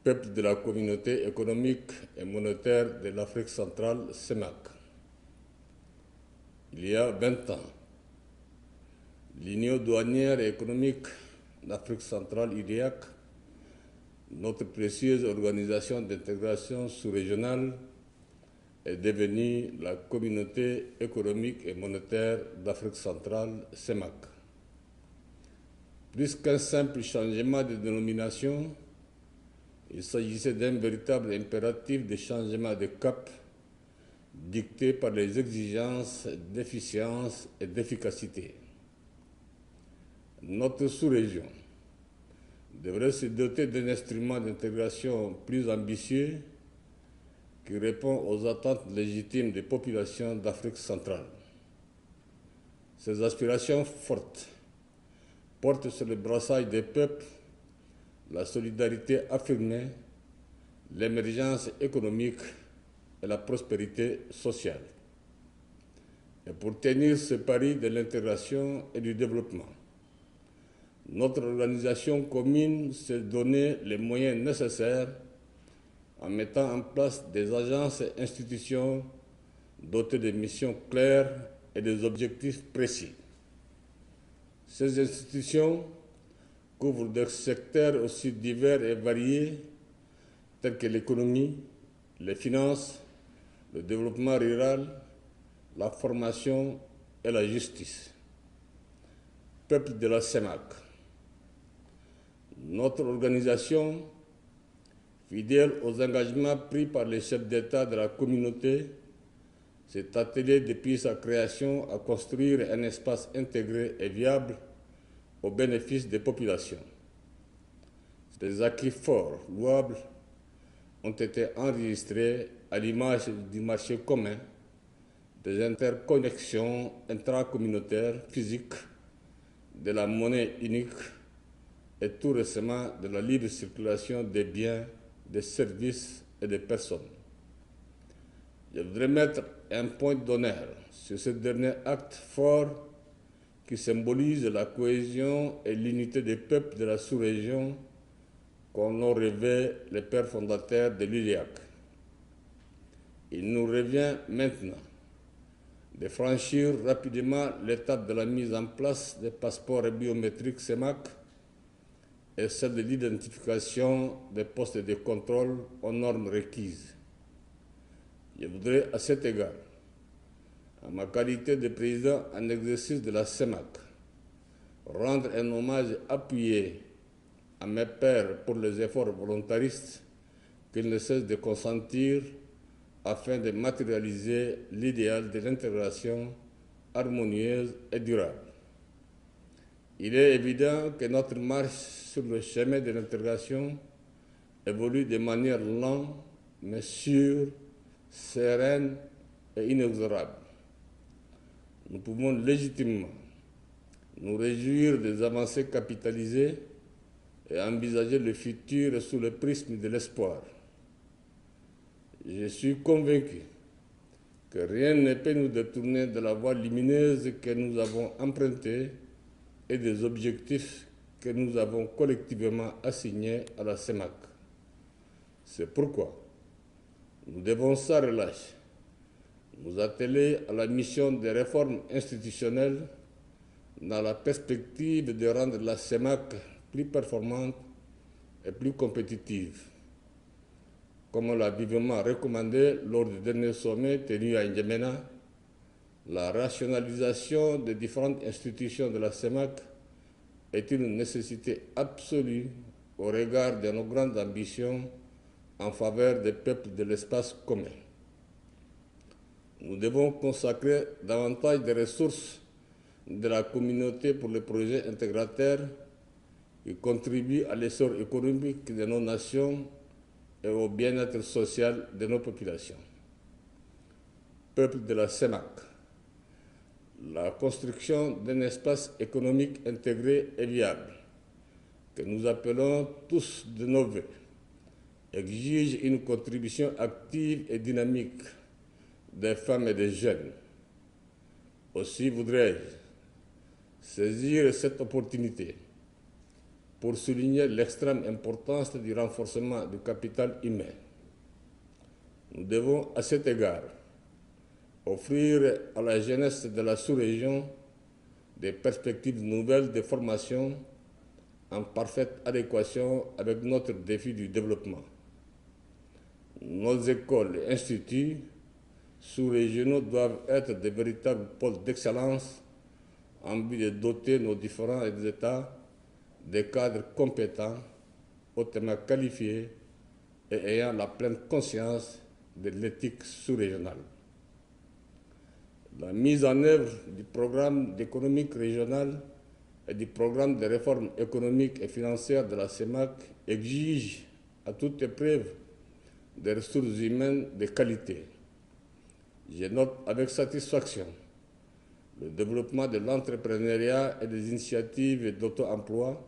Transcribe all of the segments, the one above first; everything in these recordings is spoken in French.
peuple de la communauté économique et monétaire de l'Afrique centrale, CEMAC. Il y a 20 ans, l'Union douanière et économique d'Afrique centrale, UDEAC, notre précieuse organisation d'intégration sous-régionale, est devenue la communauté économique et monétaire d'Afrique centrale, CEMAC. Plus qu'un simple changement de dénomination, il s'agissait d'un véritable impératif de changement de cap dicté par les exigences d'efficience et d'efficacité. Notre sous-région devrait se doter d'un instrument d'intégration plus ambitieux qui répond aux attentes légitimes des populations d'Afrique centrale. Ces aspirations fortes portent sur le brassage des peuples la solidarité affirmée, l'émergence économique et la prospérité sociale. Et pour tenir ce pari de l'intégration et du développement, notre organisation commune s'est donné les moyens nécessaires en mettant en place des agences et institutions dotées de missions claires et des objectifs précis. Ces institutions couvrent des secteurs aussi divers et variés tels que l'économie, les finances, le développement rural, la formation et la justice. Peuple de la CEMAC, notre organisation, fidèle aux engagements pris par les chefs d'État de la communauté, s'est attelée depuis sa création à construire un espace intégré et viable au bénéfice des populations. Des acquis forts, louables, ont été enregistrés à l'image du marché commun, des interconnexions intracommunautaires physiques, de la monnaie unique et tout récemment de la libre circulation des biens, des services et des personnes. Je voudrais mettre un point d'honneur sur ce dernier acte fort qui symbolise la cohésion et l'unité des peuples de la sous-région qu'en ont rêvé les pères fondateurs de l'UDEAC. Il nous revient maintenant de franchir rapidement l'étape de la mise en place des passeports biométriques CEMAC et celle de l'identification des postes de contrôle aux normes requises. Je voudrais à cet égard, en ma qualité de président en exercice de la CEMAC, rendre un hommage appuyé à mes pairs pour les efforts volontaristes qu'ils ne cessent de consentir afin de matérialiser l'idéal de l'intégration harmonieuse et durable. Il est évident que notre marche sur le chemin de l'intégration évolue de manière lente, mais sûre, sereine et inexorable. Nous pouvons légitimement nous réjouir des avancées capitalisées et envisager le futur sous le prisme de l'espoir. Je suis convaincu que rien ne peut nous détourner de la voie lumineuse que nous avons empruntée et des objectifs que nous avons collectivement assignés à la CEMAC. C'est pourquoi nous devons sans relâche nous atteler à la mission des réformes institutionnelles dans la perspective de rendre la CEMAC plus performante et plus compétitive, comme on l'a vivement recommandé lors du dernier sommet tenu à N'Djamena. La rationalisation des différentes institutions de la CEMAC est une nécessité absolue au regard de nos grandes ambitions en faveur des peuples de l'espace commun. Nous devons consacrer davantage de ressources de la communauté pour les projets intégrateurs qui contribuent à l'essor économique de nos nations et au bien-être social de nos populations. Peuple de la CEMAC, la construction d'un espace économique intégré et viable, que nous appelons tous de nos vœux, exige une contribution active et dynamique des femmes et des jeunes. Aussi voudrais-je saisir cette opportunité pour souligner l'extrême importance du renforcement du capital humain. Nous devons à cet égard offrir à la jeunesse de la sous-région des perspectives nouvelles de formation en parfaite adéquation avec notre défi du développement. Nos écoles et instituts sous-régionaux doivent être de véritables pôles d'excellence en vue de doter nos différents États des cadres compétents, hautement qualifiés et ayant la pleine conscience de l'éthique sous-régionale. La mise en œuvre du programme d'économie régionale et du programme de réforme économique et financière de la CEMAC exige à toute épreuve des ressources humaines de qualité. Je note avec satisfaction le développement de l'entrepreneuriat et des initiatives d'auto-emploi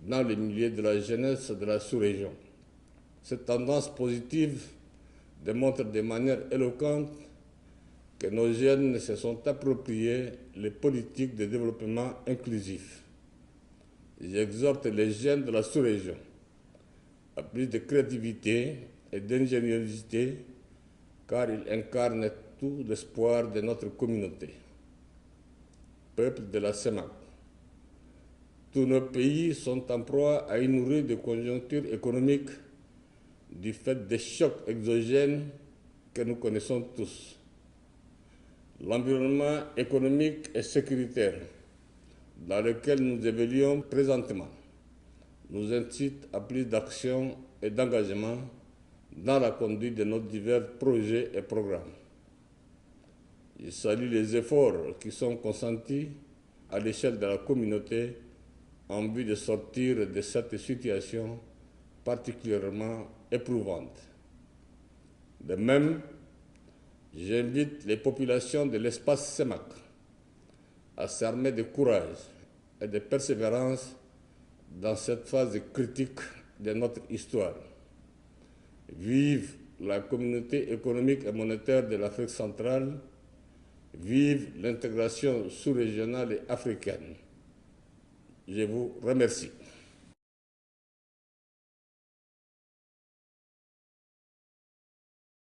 dans le milieu de la jeunesse de la sous-région. Cette tendance positive démontre de manière éloquente que nos jeunes se sont appropriés les politiques de développement inclusif. J'exhorte les jeunes de la sous-région à plus de créativité et d'ingéniosité car ils incarnent tout l'espoir de notre communauté. Peuple de la CEMAC, tous nos pays sont en proie à une rude conjoncture économique du fait des chocs exogènes que nous connaissons tous. L'environnement économique et sécuritaire dans lequel nous évoluons présentement nous incite à plus d'action et d'engagement dans la conduite de nos divers projets et programmes. Je salue les efforts qui sont consentis à l'échelle de la communauté en vue de sortir de cette situation particulièrement éprouvante. De même, j'invite les populations de l'espace CEMAC à s'armer de courage et de persévérance dans cette phase critique de notre histoire. Vive la communauté économique et monétaire de l'Afrique centrale, vive l'intégration sous-régionale et africaine. Je vous remercie.